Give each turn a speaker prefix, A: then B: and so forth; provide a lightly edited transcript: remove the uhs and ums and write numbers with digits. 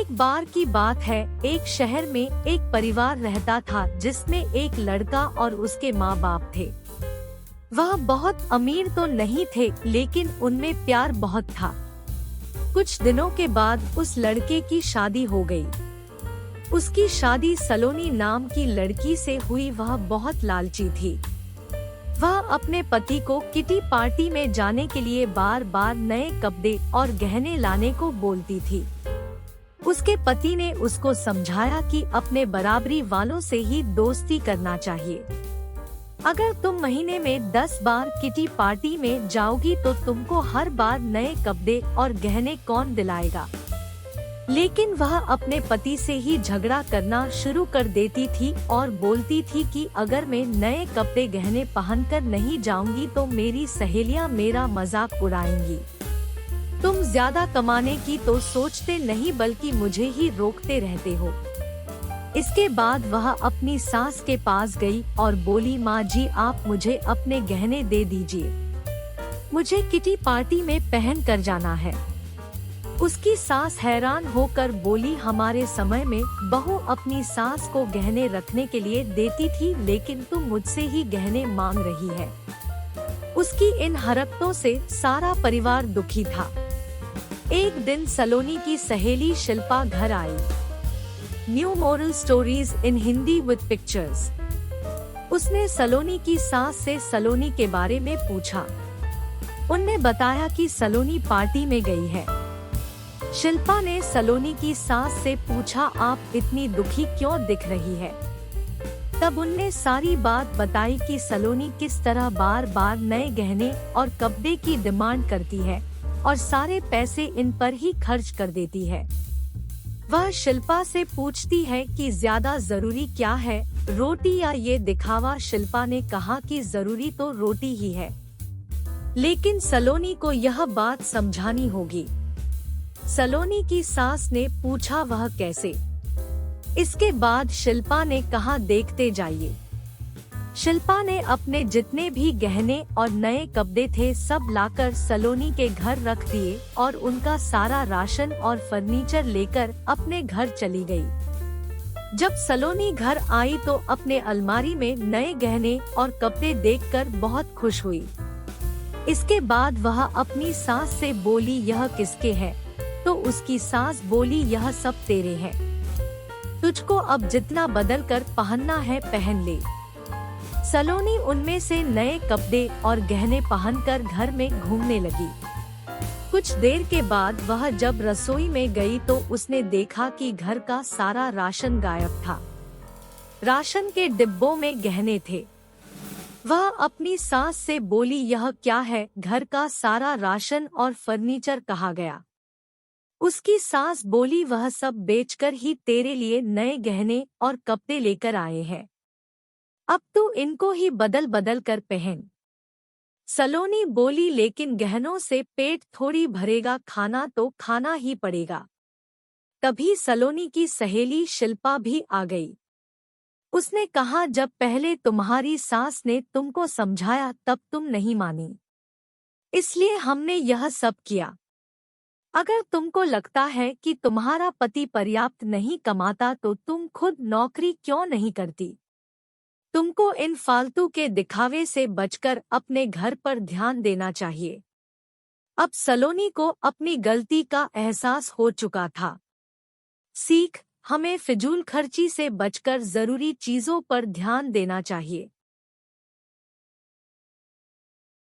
A: एक बार की बात है, एक शहर में एक परिवार रहता था जिसमें एक लड़का और उसके माँ बाप थे। वह बहुत अमीर तो नहीं थे, लेकिन उनमें प्यार बहुत था। कुछ दिनों के बाद उस लड़के की शादी हो गई। उसकी शादी सलोनी नाम की लड़की से हुई। वह बहुत लालची थी। वह अपने पति को किटी पार्टी में जाने के लिए बार बार नए कपड़े और गहने लाने को बोलती थी। उसके पति ने उसको समझाया कि अपने बराबरी वालों से ही दोस्ती करना चाहिए। अगर तुम महीने में 10 बार किटी पार्टी में जाओगी तो तुमको हर बार नए कपड़े और गहने कौन दिलाएगा। लेकिन वह अपने पति से ही झगड़ा करना शुरू कर देती थी और बोलती थी कि अगर मैं नए कपड़े गहने पहनकर नहीं जाऊंगी तो मेरी सहेलियां मेरा मजाक उड़ाएंगी। तुम ज्यादा कमाने की तो सोचते नहीं बल्कि मुझे ही रोकते रहते हो। इसके बाद वह अपनी सास के पास गई और बोली, माँ जी आप मुझे अपने गहने दे दीजिए, मुझे किटी पार्टी में पहन कर जाना है। उसकी सास हैरान होकर बोली, हमारे समय में बहू अपनी सास को गहने रखने के लिए देती थी, लेकिन तुम मुझसे ही गहने मांग रही है। उसकी इन हरकतों से सारा परिवार दुखी था। एक दिन सलोनी की सहेली शिल्पा घर आई। New moral stories in Hindi with pictures. उसने सलोनी की सास से सलोनी के बारे में पूछा। उनने बताया कि सलोनी पार्टी में गई है। शिल्पा ने सलोनी की सास से पूछा, आप इतनी दुखी क्यों दिख रही है। तब उनने सारी बात बताई कि सलोनी किस तरह बार बार नए गहने और कपड़े की डिमांड करती है और सारे पैसे इन पर ही खर्च कर देती है। वह शिल्पा से पूछती है कि ज्यादा जरूरी क्या है, रोटी या ये दिखावा। शिल्पा ने कहा कि जरूरी तो रोटी ही है, लेकिन सलोनी को यह बात समझानी होगी। सलोनी की सास ने पूछा, वह कैसे। इसके बाद शिल्पा ने कहा, देखते जाइए। शिल्पा ने अपने जितने भी गहने और नए कपड़े थे सब लाकर सलोनी के घर रख दिए और उनका सारा राशन और फर्नीचर लेकर अपने घर चली गई। जब सलोनी घर आई तो अपने अलमारी में नए गहने और कपड़े देखकर बहुत खुश हुई। इसके बाद वह अपनी सास से बोली, यह किसके हैं? तो उसकी सास बोली, यह सब तेरे हैं, तुझको अब जितना बदल कर पहनना है पहन ले। सलोनी उनमें से नए कपड़े और गहने पहनकर घर में घूमने लगी। कुछ देर के बाद वह जब रसोई में गई तो उसने देखा कि घर का सारा राशन गायब था। राशन के डिब्बों में गहने थे। वह अपनी सास से बोली, यह क्या है, घर का सारा राशन और फर्नीचर कहाँ गया। उसकी सास बोली, वह सब बेचकर ही तेरे लिए नए गहने और कपड़े लेकर आए हैं, अब तू इनको ही बदल बदल कर पहन। सलोनी बोली, लेकिन गहनों से पेट थोड़ी भरेगा, खाना तो खाना ही पड़ेगा। तभी सलोनी की सहेली शिल्पा भी आ गई। उसने कहा, जब पहले तुम्हारी सास ने तुमको समझाया तब तुम नहीं मानी, इसलिए हमने यह सब किया। अगर तुमको लगता है कि तुम्हारा पति पर्याप्त नहीं कमाता तो तुम खुद नौकरी क्यों नहीं करती। तुमको इन फालतू के दिखावे से बचकर अपने घर पर ध्यान देना चाहिए। अब सलोनी को अपनी गलती का एहसास हो चुका था। सीख, हमें फिजूल खर्ची से बचकर जरूरी चीजों पर ध्यान देना चाहिए।